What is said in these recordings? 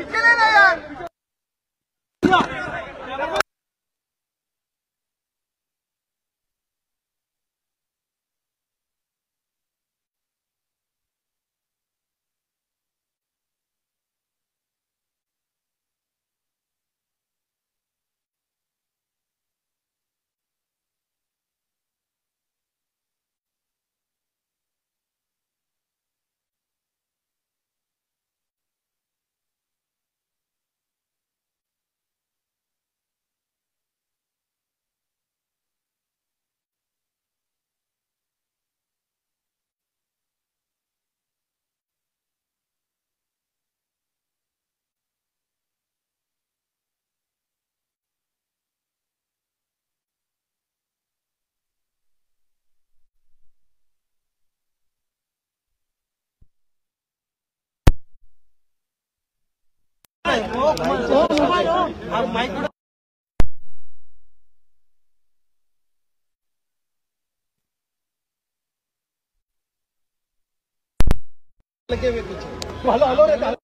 केले ना यार. लगे हुए पीछे. हेलो हेलो रे.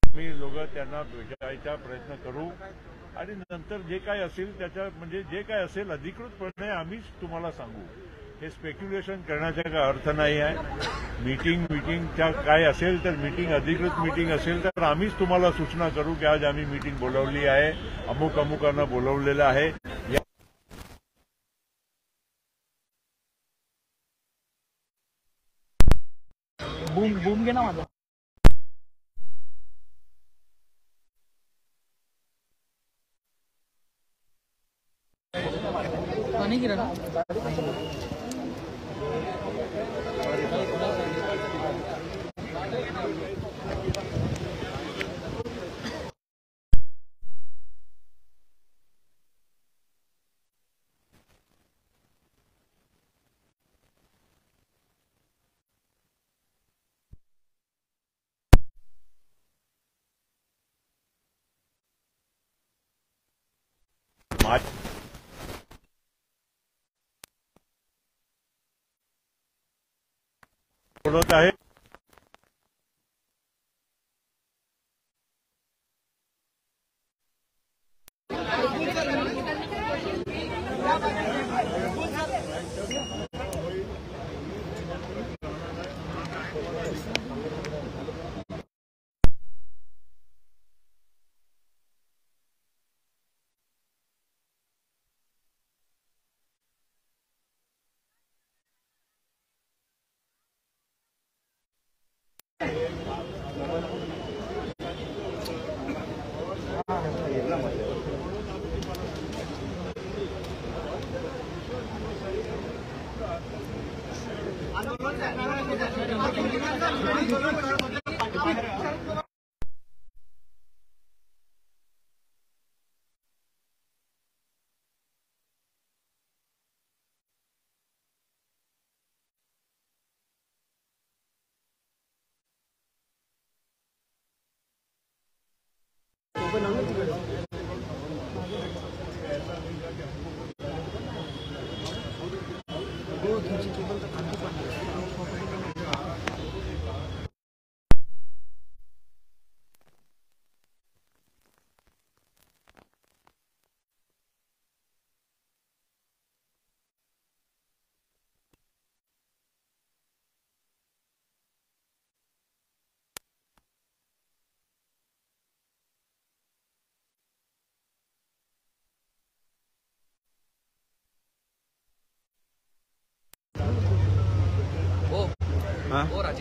मी लोक त्यांना भेटायचा प्रयत्न करू आणि नंतर जे काय असेल त्याच्या म्हणजे जे काय असेल अधिकृतपणे आम्हीच तुम्हाला सांगू. हे स्पेक्युलेशन करण्याचा काय अर्थ नाही आहे. मीटिंगच्या काय असेल तर अधिकृत मीटिंग असेल तर आम्हीच तुम्हाला सूचना करू की आज आम्ही मीटिंग बोलावली आहे, अमुक अमुकांना बोलावलेलं आहे. बूम घे ना माझा. पाणी गिरा ना. बोलत आहे.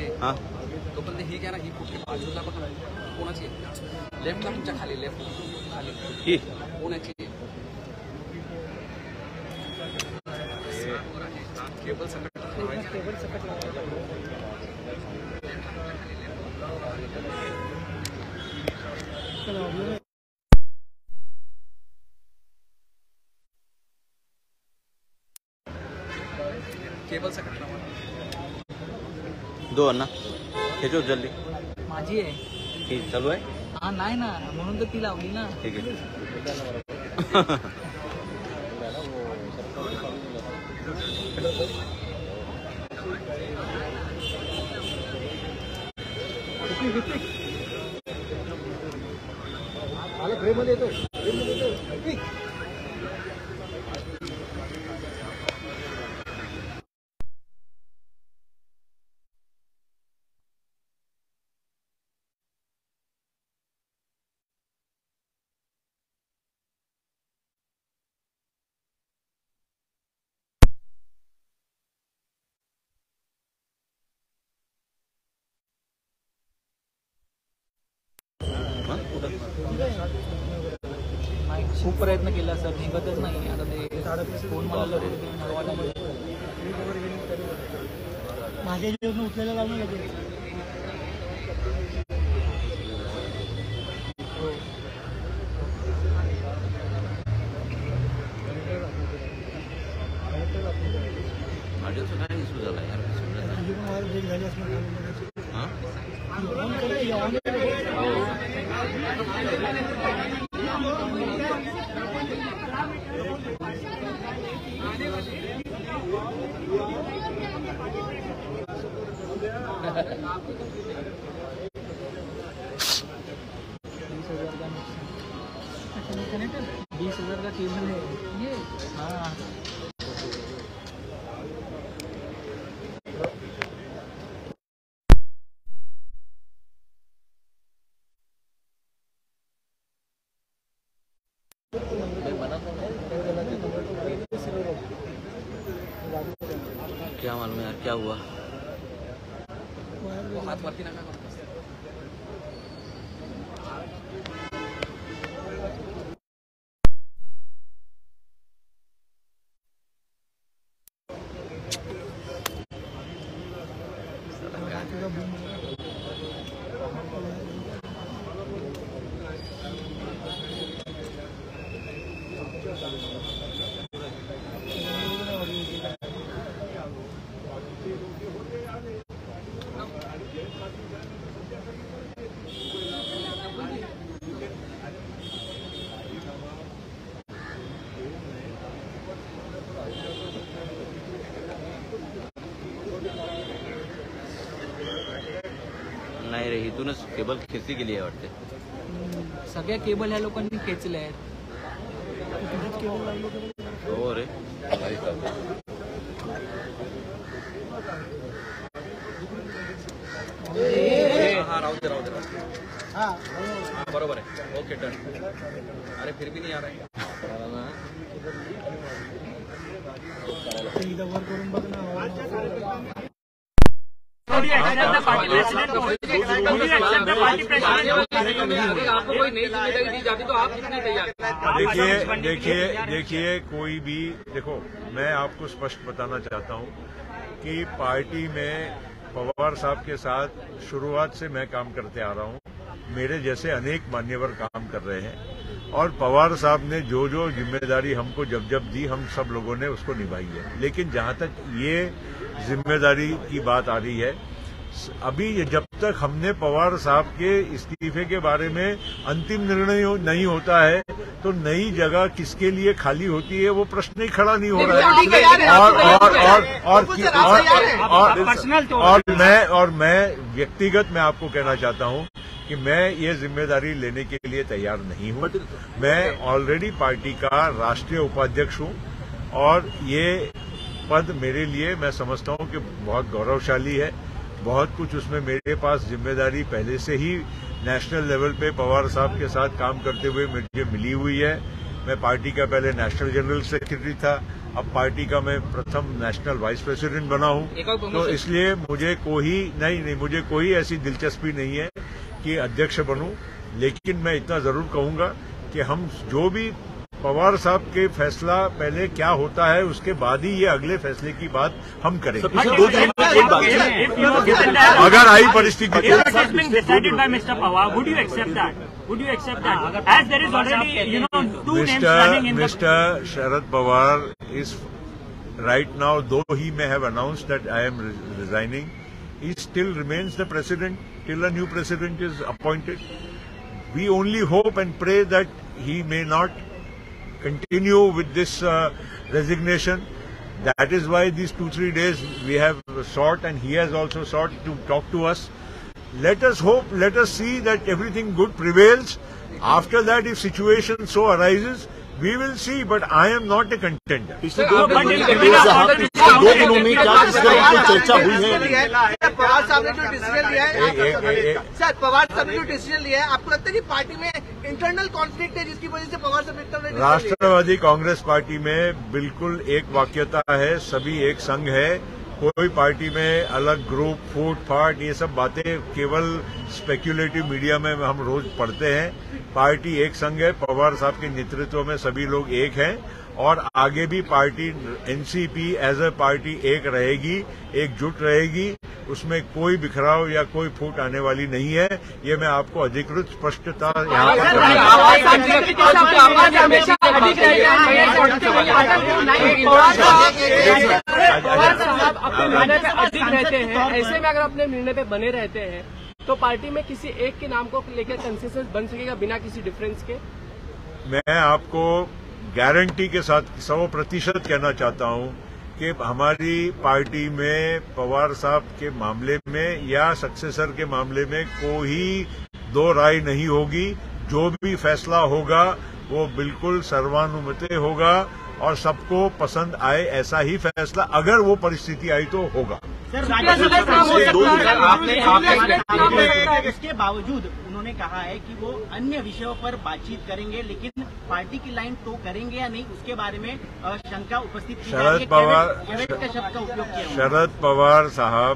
घ्यायची हा तोपर्यंत ही घ्या ना, ही कुठे बाजूला बघा कोणाची लेफ्टला तुमच्या खाली लेफ्ट खाली ही कोणाची केबल सकट केबल सकट दो अन्ना खेचो जल्दी माझी आहे ही चालू आहे हा नाही ना, म्हणून तर ती लावली ना. ठीक आहे फ्रेममध्ये येतोय, फ्रेममध्ये येतोय. खूप प्रयत्न केला सर, निघतच नाही. आता ते फोन मला माझ्या जीवन उचलायला लावून लागेल. माझ्या काय इशू झाला यार $20,000 का केबल है ये. हाँ क्या मालूम यार क्या हुआ हात वरती नका करू. नाही रे इथूनच केबल खेचली गेली आहे वाटते. सगळ्या केबल ह्या लोकांनी खेचल्या आहेत. हो रे हा राहू दे बरोबर आहे. Okay done. अरे फिर भी नहीं आ रहा है. वर करून बघ ना. आपको कोई नई जिम्मेदारी दी जाती तो आप कितने तैयार? देखिए कोई भी देखो, मैं आपको स्पष्ट बताना चाहता हूं कि पार्टी में पवार साहब के साथ शुरुआत से मैं काम करते आ रहा हूं. मेरे जैसे अनेक मान्यवर काम कर रहे हैं और पवार साहब ने जो जो जिम्मेदारी हमको जब जब दी हम सब लोगों ने उसको निभाई है. लेकिन जहां तक ये जिम्मेदारी की बात आ रही है, अभी जब तक हमने पवार साहब के इस्तीफे के बारे में अंतिम निर्णय नहीं होता है तो नई जगह किसके लिए खाली होती है वो प्रश्न ही खड़ा नहीं हो रहा है. और मैं व्यक्तिगत मैं आपको कहना चाहता हूं कि मैं ये जिम्मेदारी लेने के लिए तैयार नहीं हूं. मैं ऑलरेडी पार्टी का राष्ट्रीय उपाध्यक्ष हूं और ये पद मेरे लिए मैं समझता हूं कि बहुत गौरवशाली है. बहुत कुछ उसमें मेरे पास जिम्मेदारी पहले से ही नेशनल लेवल पे पवार साहब के साथ काम करते हुए मुझे मिली हुई है. मैं पार्टी का पहले नेशनल जनरल सेक्रेटरी था, अब पार्टी का मैं प्रथम नेशनल वाइस प्रेसिडेंट बना हूं, तो इसलिए मुझे मुझे कोई ऐसी दिलचस्पी नहीं है कि अध्यक्ष बनूं। लेकिन मैं इतना जरूर कहूंगा कि हम जो भी पवार साहब के फैसला पहले क्या होता है उसके बाद ही ये अगले फैसले की बात हम करेंगे। अगर आई परिस्थिति mister Sharad Pawar is right now, though he may have announced that I am resigning, he still remains the president till a new president is appointed. We only hope and pray that he may not continue with this resignation. That is why these 2-3 days we have sought, and he has also sought to talk to us. Let us hope, let us see that everything good prevails. After that, if situation so arises, we will see, but I am not a contender. पिछले 2 दिनों में क्या इस तरह की चर्चा हुई है? पवार साहब ने जो डिसीजन लिया है, सर पवार साहब ने जो डिसीजन लिया है, आपको लगता है कि पार्टी में इंटरनल कॉन्फ्लिक्ट है जिसकी वजह से पवार साहब ने राष्ट्रवादी कांग्रेस पार्टी में बिल्कुल एक वाक्यता है, सभी एक संघ है। कोई पार्टी में अलग ग्रुप, फूट फाट, ये सब बातें केवल स्पेक्यूलेटिव मीडिया में हम रोज पढ़ते हैं। पार्टी एक संघ है, पवार साहब के नेतृत्व में सभी लोग एक हैं और आगे भी party NCP as a party एक रहेगी, एकजुट रहेगी। उसमें कोई बिखराव या कोई फूट आने वाली नहीं है। ये मैं आपको अधिकृत स्पष्टता यहाँ अधिक रहते हैं, ऐसे में अगर अपने निर्णय पे बने रहते हैं तो पार्टी में किसी एक के नाम को लेकर कंसेंसस बन सकेगा बिना किसी डिफरेंस के? मैं आपको गारंटी के साथ 100% कहना चाहता हूं कि हमारी पार्टी में पवार साहब के मामले में या सक्सेसर के मामले में कोई दो राय नहीं होगी। जो भी फैसला होगा वो बिल्कुल सर्वानुमते होगा और सबको पसंद आए ऐसा ही फैसला, अगर वो परिस्थिति आई तो होगा। इसके बावजूद उन्होंने कहा है कि वो अन्य विषयों पर बातचीत करेंगे, लेकिन पार्टी की लाइन तो करेंगे या नहीं उसके बारे में शंका उपस्थित की जा रही है। कैविट का शब्द का उपयोग किया। शरद पवार साहब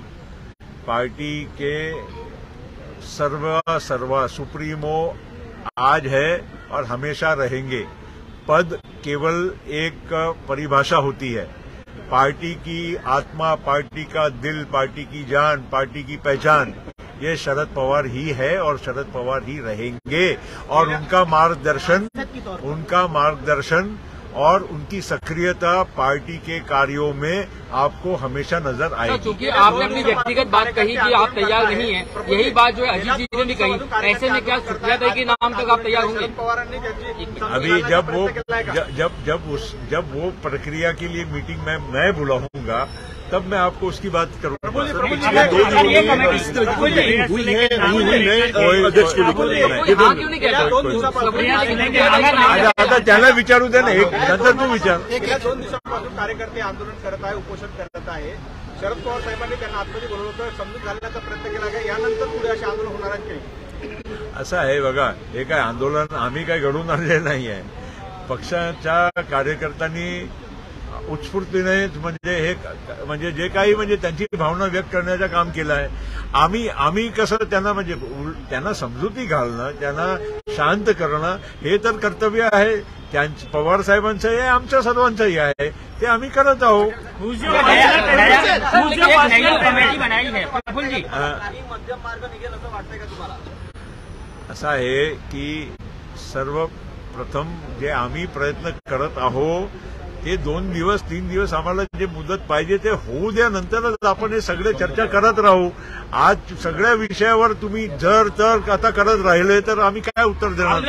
पार्टी के सर्वा सुप्रीमो आज है और हमेशा रहेंगे। पद केवल एक परिभाषा होती है। पार्टी की आत्मा, पार्टी का दिल, पार्टी की जान, पार्टी की पहचान ये शरद पवार ही है और शरद पवार ही रहेंगे। और उनका मार्गदर्शन और उनकी सक्रियता पार्टी के कार्यों में आपको हमेशा नजर आएगी। क्योंकि आपने अपनी व्यक्तिगत बात कही कि आप तैयार नहीं हैं, यही बात जो है अजीत जी ने भी कही, ऐसे में क्या सुप्रिया के नाम तक आप तैयार होंगे? अभी जब वो प्रक्रिया के लिए मीटिंग में मैं बुलाऊंगा तब मैं आपको उसकी बात करूंगा। आता त्याला विचारू दे ना, एक नंतर तू विचार। 2 दिवसांपासून कार्यकर्ते आंदोलन करत आहे, उपोषण करत आहे। शरद पवार साहेबांनी त्यांना आतमध्ये बोलवलं होतं, समजून घालण्याचा प्रयत्न केला आहे, यानंतर पुढे असे आंदोलन होणार आहे? असं आहे बघा, हे काय आंदोलन आम्ही काय घडवून आणलेलं नाही आहे। पक्षाच्या कार्यकर्त्यांनी उत्स्फूर्तीने म्हणजे जे काही त्यांची भावना व्यक्त करण्याचं काम केलं आहे। आम्ही कसं त्यांना समजुती घालणं, त्यांना शांत करणं हे तर कर्तव्य आहे पवार साहेबांचंही आहे, आमच्या सर्वांचंही आहे, ते आम्ही करत आहोत। असं आहे की सर्वप्रथम जे आम्ही प्रयत्न करत आहोत ते 2 दिवस 3 दिवस आम्हाला जे मुदत पाहिजे ते होऊ द्या, नंतरच आपण हे सगळे चर्चा करत राहू। आज सगळ्या विषयावर तुम्ही जर तर आता करत राहिले तर आम्ही काय उत्तर देणार?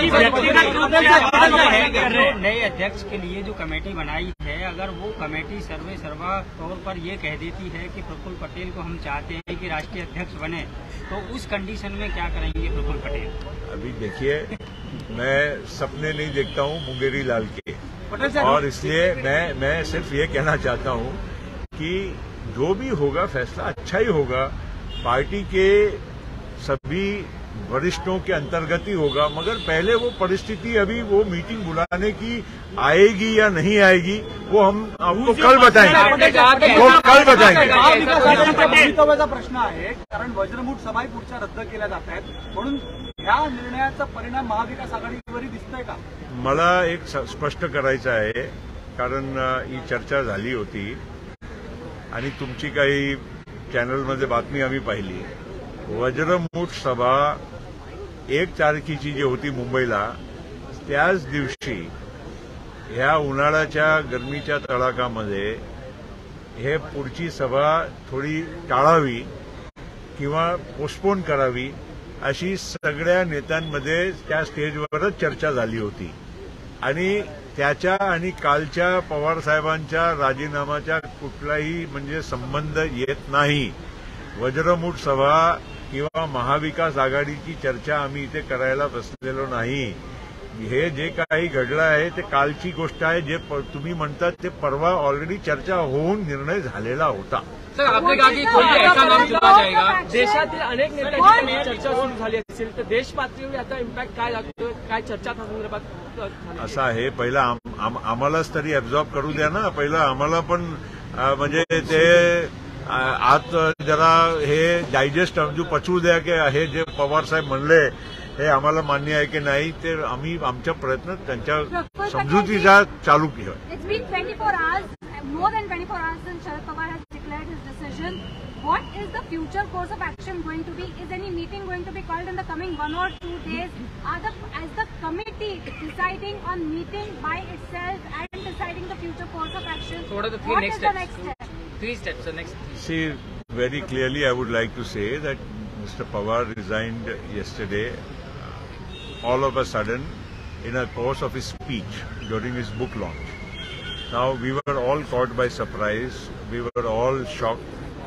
नए अध्यक्ष के लिए जो कमेटी बनाई है, अगर वो कमेटी सर्वा तौर पर ये कह देती है कि प्रफुल्ल पटेल को हम चाहते हैं कि राष्ट्रीय अध्यक्ष बने, तो उस कंडीशन में क्या करेंगे प्रफुल्ल पटेल? अभी देखिए, मैं सपने नहीं देखता हूँ मुंगेरी लाल के, और इसलिए मैं सिर्फ ये कहना चाहता हूँ कि जो भी होगा फैसला अच्छा ही होगा। पार्टी के सभी वरिष्ठों के अंतर्गत ही होगा, मगर पहले वो परिस्थिति अभी वो मीटिंग बुलाने की आएगी या नहीं आएगी वो हम आपको कल बताएंगे। भवितव्याचा प्रश्न आहे, कारण वज्रमूठ सभा पुढच्या रद्द केल्या जात आहेत, म्हणून ह्या निर्णयाचा परिणाम महाविकास आघाडीवरही दिसतोय का? मला एक स्पष्ट करायचं आहे, कारण ही चर्चा झाली होती आणि तुमची काही चॅनलमध्ये बातमी आम्ही पाहिली. वज्रमूठ सभा 1 तारखेची जी होती मुंबईला, त्याच दिवशी ह्या उन्हाळ्याच्या गरमीच्या तडाख्यामध्ये हे पुढची सभा थोडी टाळावी किंवा पोस्टपोन करावी अशी सगळ्या नेत्यांमध्ये त्या स्टेजवरच चर्चा झाली होती. आणि त्याच्या आणि कालच्या पवार साहेबांच्या राजीनामाच्या कुठलाही म्हणजे संबंध येत नाही. वज्रमूठ सभा किंवा महाविकास आघाडीची चर्चा आम्ही इथे करायला बसलेलो नाही. हे जे काही घडलं आहे ते कालची गोष्ट आहे. जे तुम्ही म्हणतात ते परवा ऑलरेडी चर्चा होऊन निर्णय झालेला होता. सर, आपने कहा की कोई ऐसा नाम चुना जाएगा. देशातील अनेक नेत्यांची चर्चा सुरू झाली असेल तर देश पातळीवर याचा इम्पॅक्ट काय लागतो, काय चर्चा त्या संदर्भात? असं आहे, पहिला आम्हालाच तरी ॲब्झॉर्ब करू द्या ना. पहिलं आम्हाला पण म्हणजे ते आत जरा हे डायजेस्ट पचवू द्या की हे जे पवार साहेब म्हणले हे आम्हाला मान्य आहे की नाही, ते आम्ही आमच्या प्रयत्न त्यांच्या समजुतीचा चालू केला. It's been 24 hours, more than 24 hours since Sharad Pawar has declared his decision. What is the future course of action going to be? Is any meeting going to be called in the coming 1 or 2 days? Is the committee deciding on meeting by itself and deciding the future course of action? So what are the What next is the steps? next step? 3 steps. The next. See, very clearly I would like to say that Mr. Pawar resigned yesterday all of a sudden in a course of his speech during his book launch. Now we were all caught by surprise, we were all shocked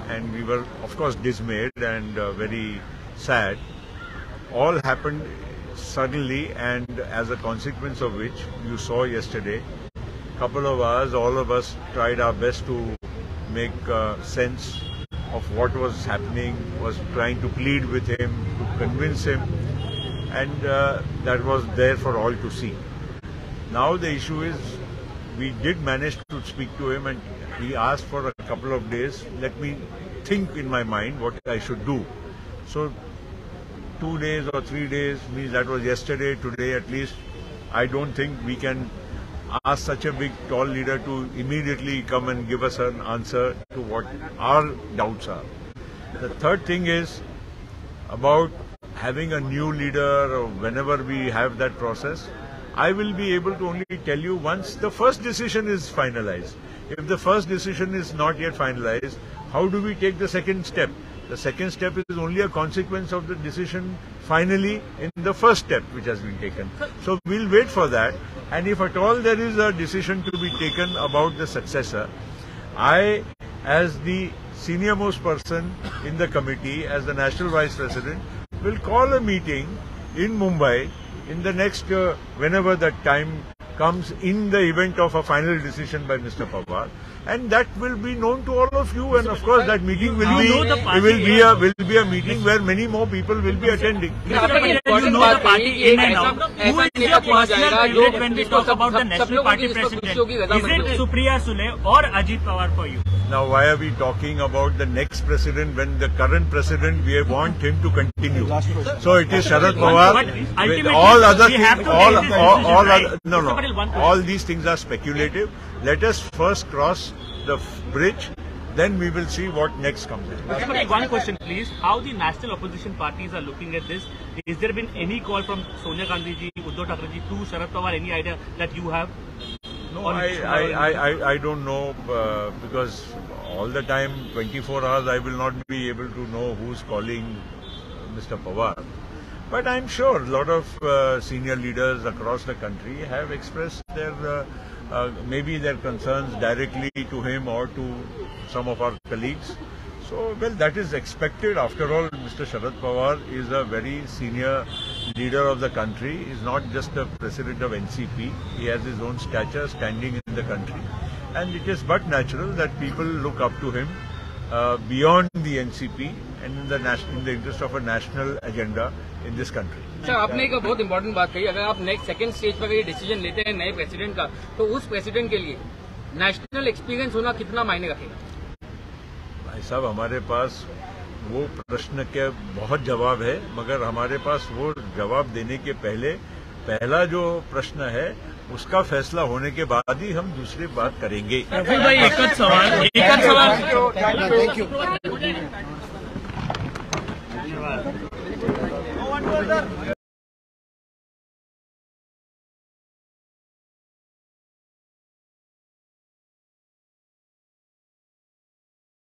and we were of course dismayed and very sad. All happened suddenly and as a consequence of which you saw yesterday, couple of hours all of us tried our best to make sense of what was happening, was trying to plead with him, to convince him, and that was there for all to see. Now the issue is we did manage to speak to him and he asked for a couple of days. Let me think in my mind what I should do. So 2 days or 3 days means that was yesterday. Today at least I don't think we can ask such a big tall leader to immediately come and give us an answer to what our doubts are. The third thing is about having a new leader or whenever we have that process. I will be able to only tell you once the first decision is finalized. If the first decision is not yet finalized, how do we take the second step? The second step is only a consequence of the decision finally in the first step which has been taken. So we'll wait for that. And if at all there is a decision to be taken about the successor, I, as the senior most person in the committee, as the National Vice President, will call a meeting in Mumbai in the next, whenever that time comes, in the event of a final decision by Mr. Pawar, and that will be known to all of you. And of course, that meeting will be a meeting where many more people will be attending. You know the party in and out. Who is your personal favorite when we talk about the National Party President? Is it Supriya Sule or Ajit Pawar for you? Now, why are we talking about the next president when the current president, we want him to continue? So it is Sharad Pawar. With all other things, all these things are speculative. Let us first cross the bridge, then we will see what next comes in. One question, please. How the national opposition parties are looking at this? Is there been any call from Sonia Gandhi ji, Uddhav Thackeray ji to Sharad Pawar? Any idea that you have? No, I don't know because all the time, 24 hours, I will not be able to know who's calling Mr. Pawar. But I'm sure a lot of senior leaders across the country have expressed their maybe their concerns directly to him or to some of our colleagues. So, well, that is expected. After all, Mr. Sharad Pawar is a very senior leader of the country. He is not just a president of NCP. He has his own stature, standing in the country. And it is but natural that people look up to him beyond the NCP and in the interest of a national agenda in this country. Sir, आपने एक बहुत important बात कही, अगर आप next second stage पर ये decision लेते हैं नए प्रेसिडेंट का, तो उस प्रेसिडेंट के लिए नेशनल एक्सपीरियंस होना कितना मायने रखेगा? भाई साहब, हमारे पास वो प्रश्न के बहुत जवाब है, मगर हमारे पास वो जवाब देने के पहला जो प्रश्न है उसका फैसला होने के बाद ही हम दूसरी बात करेंगे। राहुल भाई, एक सवाल।